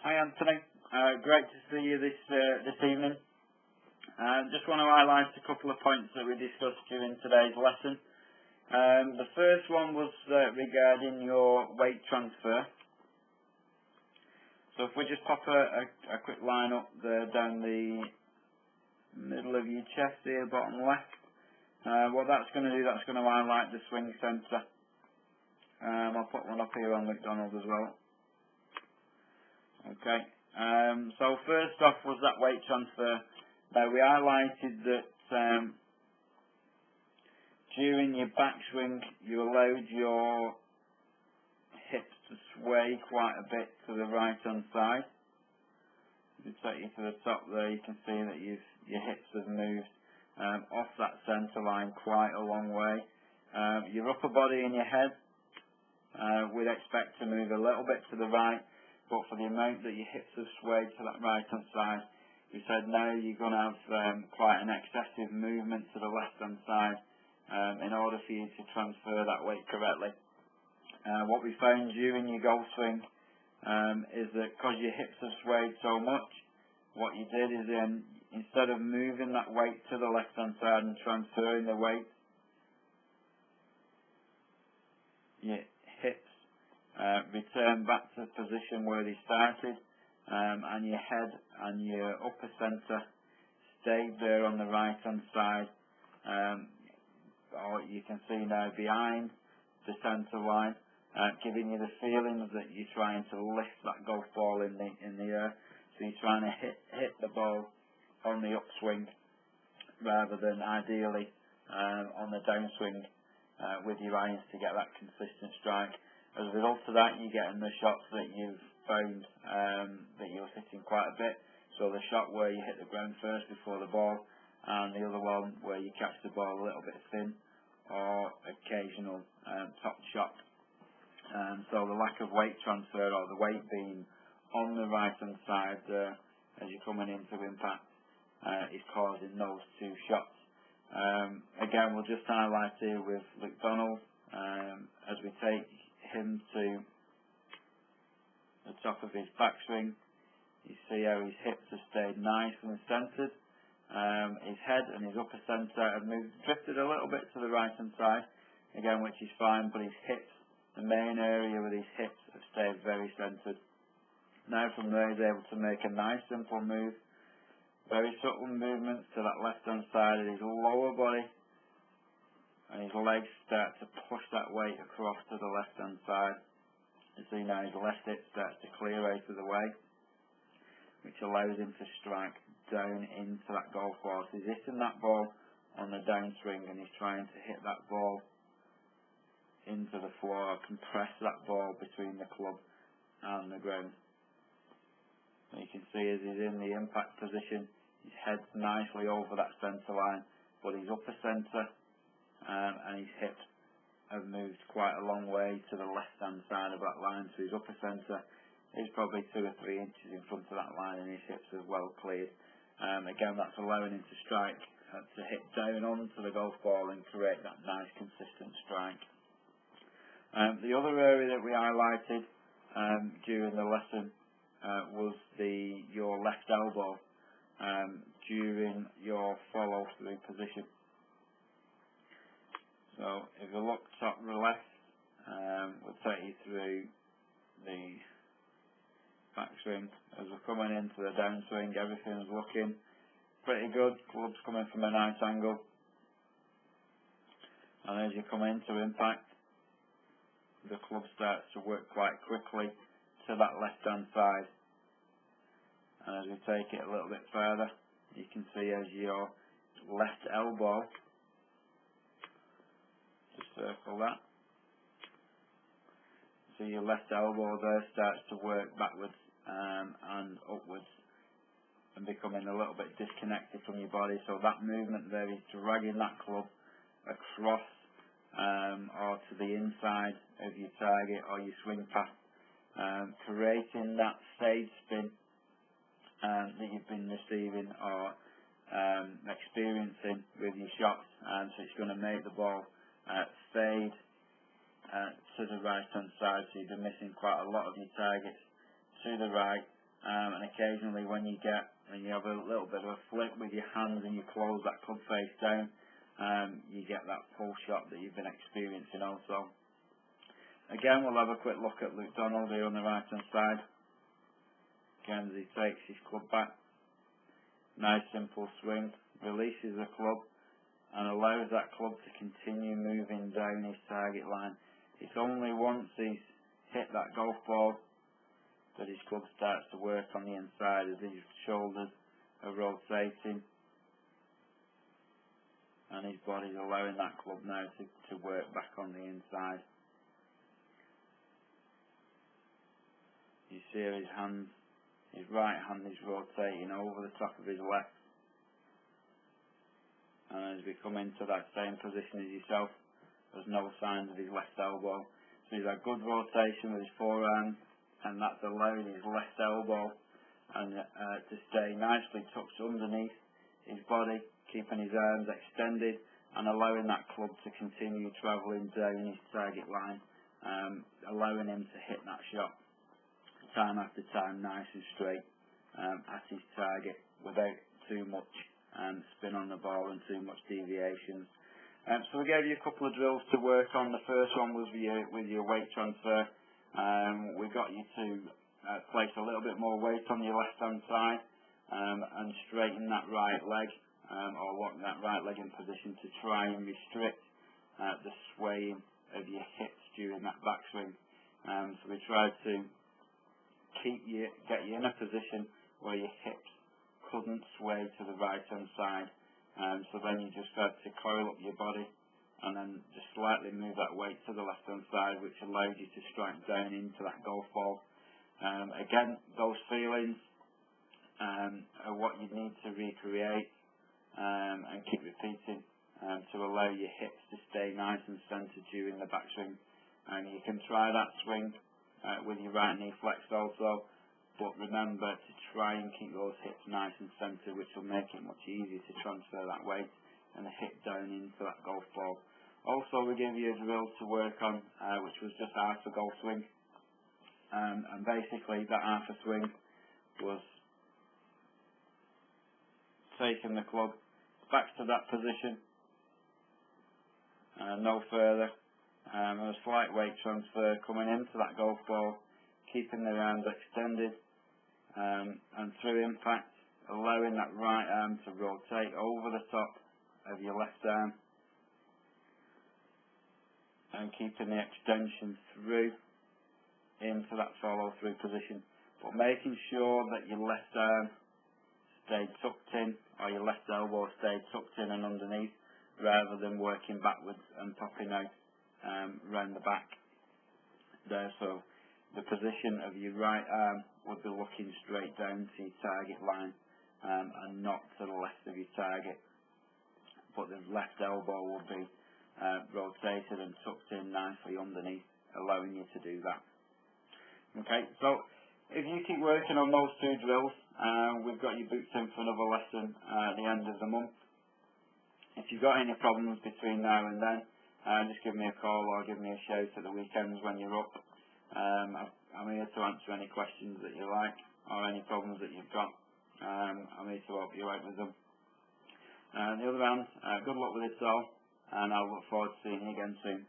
Hi Anthony, great to see you this evening. Just want to highlight a couple of points that we discussed during today's lesson. The first one was regarding your weight transfer. So if we just pop a quick line up there down the middle of your chest here, bottom left. What that's going to do, that's going to highlight the swing centre. I'll put one up here on McDonald as well. Okay, so first off was that weight transfer. Now we highlighted that during your backswing you allowed your hips to sway quite a bit to the right hand side. If you take you to the top there, you can see that your hips have moved off that centre line quite a long way. Your upper body and your head we'd expect to move a little bit to the right. But for the amount that your hips have swayed to that right hand side, we said now you're going to have quite an excessive movement to the left hand side in order for you to transfer that weight correctly. What we found during your golf swing is that because your hips have swayed so much, what you did is instead of moving that weight to the left hand side and transferring the weight, your hips return back to the position where they started, and your head and your upper centre stayed there on the right hand side, or you can see now behind the centre line, giving you the feeling that you're trying to lift that golf ball in the air. So you're trying to hit the ball on the upswing rather than ideally on the downswing with your irons to get that consistent strike. As a result of that, you're getting the shots that you've found that you're hitting quite a bit. So the shot where you hit the ground first before the ball, and the other one where you catch the ball a little bit thin, or occasional top shot. So the lack of weight transfer, or the weight being on the right hand side as you're coming into impact, is causing those two shots. Again, we'll just highlight here with McDonald as we take him to the top of his backswing. You see how his hips have stayed nice and centred. His head and his upper centre have drifted a little bit to the right hand side, again, which is fine, but his hips, the main area with his hips, have stayed very centred. Now from there he's able to make a nice simple move, very subtle movements to that left hand side of his lower body, and his legs start to push that weight across to the left hand side. You see now his left hip starts to clear out of the way, which allows him to strike down into that golf ball. So he's hitting that ball on the downswing, and he's trying to hit that ball into the floor, compress that ball between the club and the ground. And you can see as he's in the impact position, his head's nicely over that centre line, but his upper centre and his hips have moved quite a long way to the left hand side of that line. So his upper centre is probably 2 or 3 inches in front of that line, and his hips are well cleared. Again, that's allowing him to strike, to hit down onto the golf ball and create that nice consistent strike. The other area that we highlighted during the lesson was your left elbow during your follow through position. So if you look top left, we'll take you through the backswing. As we're coming into the downswing, everything's looking pretty good. Club's coming from a nice angle, and as you come into impact, the club starts to work quite quickly to that left hand side. And as we take it a little bit further, you can see as your left elbow, just circle that, so your left elbow there starts to work backwards and upwards and becoming a little bit disconnected from your body. So that movement there is dragging that club across or to the inside of your target or your swing path, creating that fade spin that you've been receiving or experiencing with your shots. So it's going to make the ball fade to the right hand side, so you've been missing quite a lot of your targets to the right and occasionally when you have a little bit of a flick with your hands and you close that club face down, you get that pull shot that you've been experiencing also. Again, we'll have a quick look at Luke Donald here on the right hand side. Again, as he takes his club back, nice simple swing, releases the club and allows that club to continue moving down his target line. It's only once he's hit that golf ball that his club starts to work on the inside as his shoulders are rotating and his body's allowing that club now to work back on the inside. You see his hands, his right hand is rotating over the top of his left, and as we come into that same position as yourself, there's no signs of his left elbow. So he's had good rotation with his forearm, and that's allowing his left elbow and to stay nicely tucked underneath his body, keeping his arms extended and allowing that club to continue travelling down his target line, allowing him to hit that shot time after time nice and straight at his target without too much spin on the ball and too much deviations. So we gave you a couple of drills to work on. The first one was with your weight transfer. We got you to place a little bit more weight on your left hand side and straighten that right leg or lock that right leg in position to try and restrict the swaying of your hips during that backswing. So we tried to get you in a position where your hips couldn't sway to the right hand side. So then you just had to coil up your body and then just slightly move that weight to the left hand side, which allowed you to strike down into that golf ball. Again, those feelings are what you need to recreate and keep repeating to allow your hips to stay nice and centered during the backswing. And you can try that swing with your right knee flexed also, but remember to try and keep those hips nice and centered, which will make it much easier to transfer that weight and hit down into that golf ball. Also, we gave you a drill to work on, which was just half a golf swing, and basically that half a swing was taking the club back to that position, no further. There was slight weight transfer coming into that golf ball, keeping the arms extended, and through impact, allowing that right arm to rotate over the top of your left arm, and keeping the extension through into that follow through position, but making sure that your left arm stayed tucked in, or your left elbow stayed tucked in and underneath, rather than working backwards and popping out round the back there. So the position of your right arm would be looking straight down to your target line and not to the left of your target, but the left elbow will be rotated and tucked in nicely underneath, allowing you to do that. Okay, so if you keep working on those two drills, we've got you booked in for another lesson at the end of the month. If you've got any problems between now and then, just give me a call or give me a shout at the weekends when you're up. I'm here to answer any questions that you like or any problems that you've got. I'm here to help you out with them. On the other hand, good luck with it all, and I'll look forward to seeing you again soon.